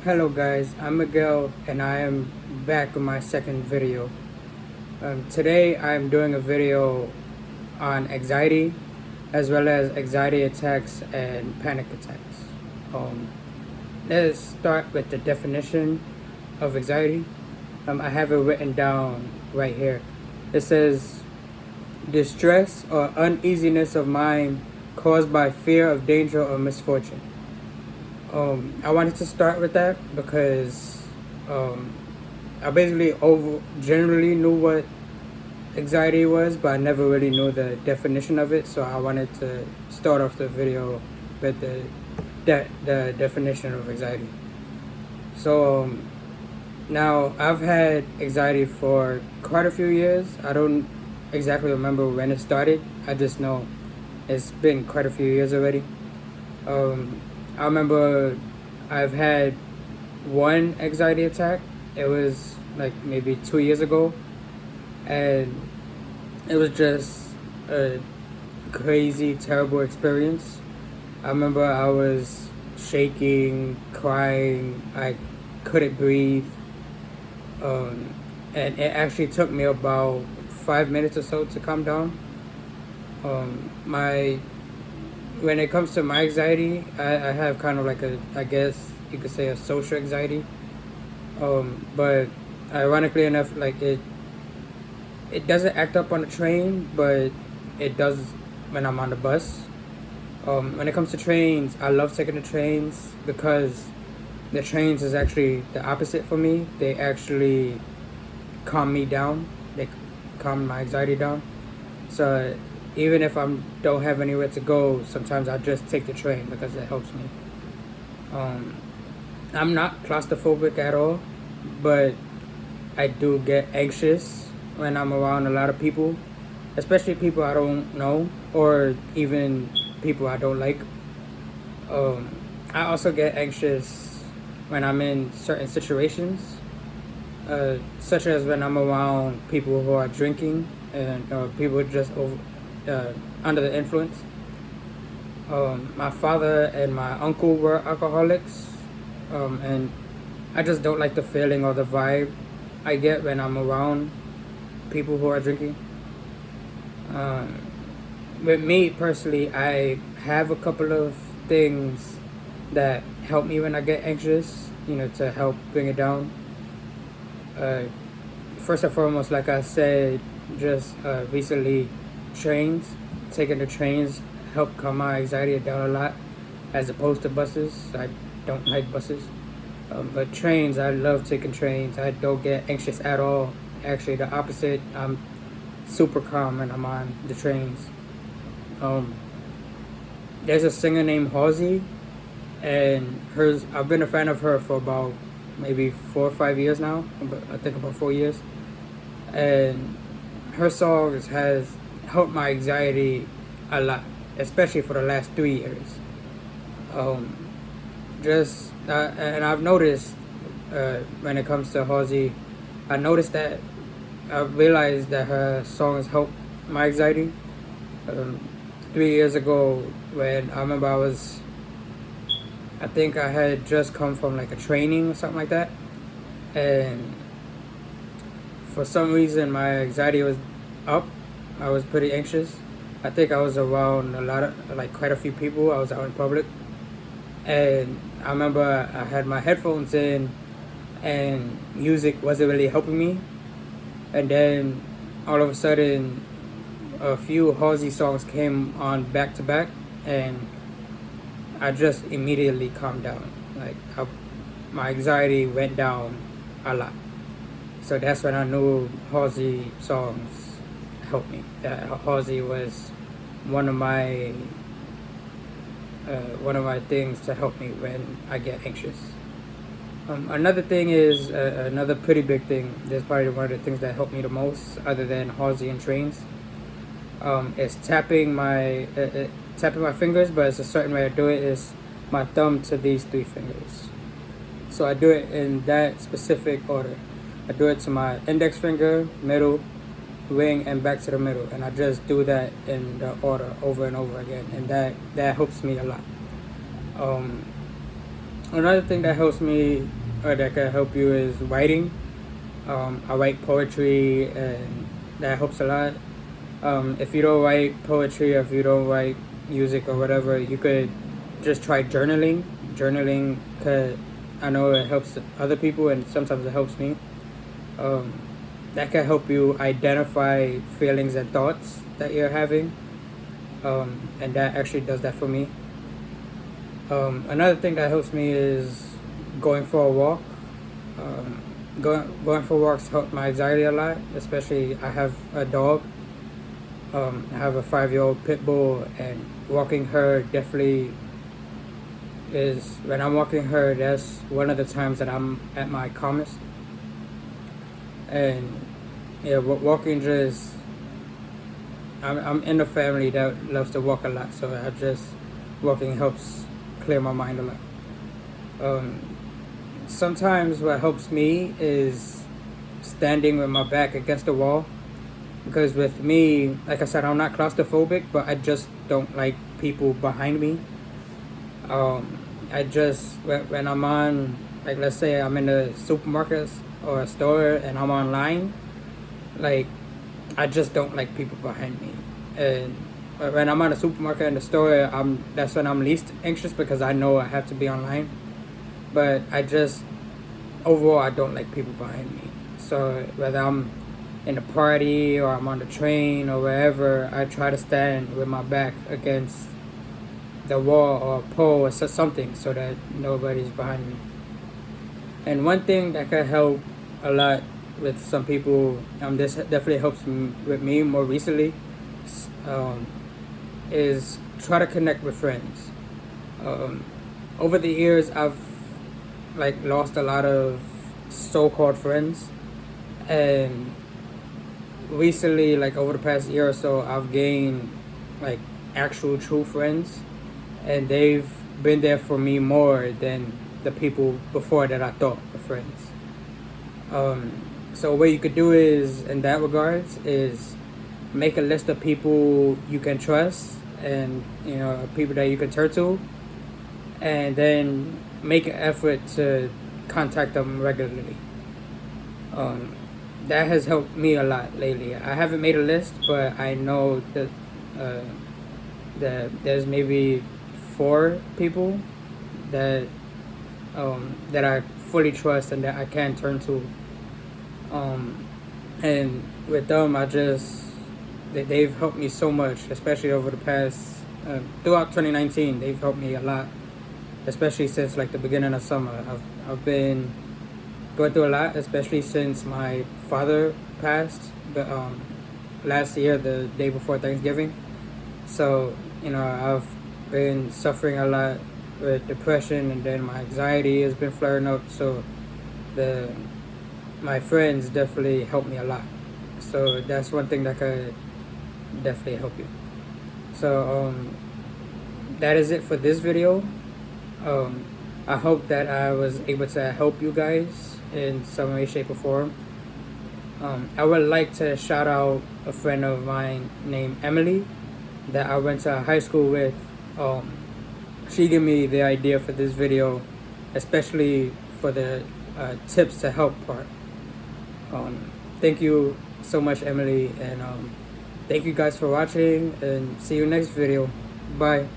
Hello guys, I'm Miguel and I am back with my second video. Today I'm doing a video on anxiety as well as anxiety attacks and panic attacks. Um, let's start with the definition of anxiety. I have it written down right here. It says distress or uneasiness of mind caused by fear of danger or misfortune. I wanted to start with that because um, I basically generally knew what anxiety was, but I never really knew the definition of it. So I wanted to start off the video with the definition of anxiety. So now I've had anxiety for quite a few years. I don't exactly remember when it started. I just know it's been quite a few years already. I remember I've had one anxiety attack. It was like maybe 2 years ago, and it was just a crazy, terrible experience. I remember I was shaking, crying, I couldn't breathe, and it actually took me about 5 minutes or so to calm down. My when it comes to my anxiety, I have kind of like I guess you could say a social anxiety. But ironically enough, like it doesn't act up on the train, but it does when I'm on the bus. When it comes to trains, I love taking the trains because the trains is actually the opposite for me. They actually calm me down. They calm my anxiety down. So even if I don't have anywhere to go, sometimes I just take the train because it helps me. Um, I'm not claustrophobic at all, but I do get anxious when I'm around a lot of people, especially people I don't know or even people I don't like. I also get anxious when I'm in certain situations, such as when I'm around people who are drinking and people just under the influence. My father and my uncle were alcoholics, and I just don't like the feeling or the vibe I get when I'm around people who are drinking. Um, with me personally, I have a couple of things that help me when I get anxious, to help bring it down. Uh, First and foremost, like I said, just recently, taking the trains help calm my anxiety down a lot, as opposed to buses. I don't like buses, but trains, I love taking trains. I don't get anxious at all. Actually, the opposite. I'm super calm when I'm on the trains. Um, there's a singer named Halsey, and hers. I've been a fan of her for about maybe 4 or 5 years now. I think about 4 years, and her songs has helped my anxiety a lot, especially for the last 3 years. Um, and I've noticed when it comes to Halsey, I noticed that I realized that her songs help my anxiety. Um, 3 years ago, when I remember I think I had just come from like a training or something like that, and for some reason my anxiety was up. I was pretty anxious. I think I was around quite a few people. I was out in public, and I remember I had my headphones in, and music wasn't really helping me. And then all of a sudden, a few Halsey songs came on back to back, and I just immediately calmed down. My anxiety went down a lot. So that's when I knew Halsey songs helped me. That Halsey was one of my things to help me when I get anxious. Another thing is another pretty big thing. That's probably one of the things that helped me the most, other than Halsey and trains. Is tapping my fingers, but it's a certain way I do it. Is my thumb to these three fingers. So I do it in that specific order. I do it to my index finger, middle, ring, and back to the middle, and I just do that in the order over and over again, and that helps me a lot. Another thing that helps me, or that can help you, is writing. I write poetry, and that helps a lot. If you don't write poetry, or if you don't write music or whatever, you could just try journaling. Journaling, cause I know it helps other people, and sometimes it helps me. Um, that can help you identify feelings and thoughts that you're having, and that actually does that for me. Another thing that helps me is going for a walk. Um, going for walks help my anxiety a lot, especially I have a dog. I have a 5-year-old pit bull, and walking her definitely is, when I'm walking her, that's one of the times that I'm at my calmest. And yeah, walking just, I'm in a family that loves to walk a lot, so I just, walking helps clear my mind a lot. Um, Sometimes what helps me is standing with my back against the wall, because with me, like I said, I'm not claustrophobic, but I just don't like people behind me. I just, when I'm on, like, let's say I'm in a supermarket or a store and I'm online, like, I just don't like people behind me. And when I'm at a supermarket and the store, that's when I'm least anxious, because I know I have to be online. But I just, overall, I don't like people behind me. So whether I'm in a party or I'm on the train or wherever, I try to stand with my back against the wall or a pole or something, so that nobody's behind me. And one thing that can help a lot with some people, this definitely helps with me more recently, um, is try to connect with friends. Over the years, I've like lost a lot of so-called friends, and recently, like over the past year or so, I've gained like actual true friends, and they've been there for me more than the people before that I thought were friends. So what you could do is, in that regards, is make a list of people you can trust, and people that you can turn to, and then make an effort to contact them regularly. That has helped me a lot lately. I haven't made a list, but I know that that there's maybe 4 people that that I fully trust and that I can turn to. And with them, they've helped me so much, especially over the past throughout 2019. They've helped me a lot, especially since like the beginning of summer. I've been going through a lot, especially since my father passed last year, the day before Thanksgiving. So I've been suffering a lot with depression, and then my anxiety has been flaring up. So my friends definitely helped me a lot. So that's one thing that could definitely help you. So that is it for this video. I hope that I was able to help you guys in some way, shape, or form. I would like to shout out a friend of mine named Emily that I went to high school with. She gave me the idea for this video, especially for the tips to help part. Thank you so much, Emily, and thank you guys for watching, and see you next video. Bye.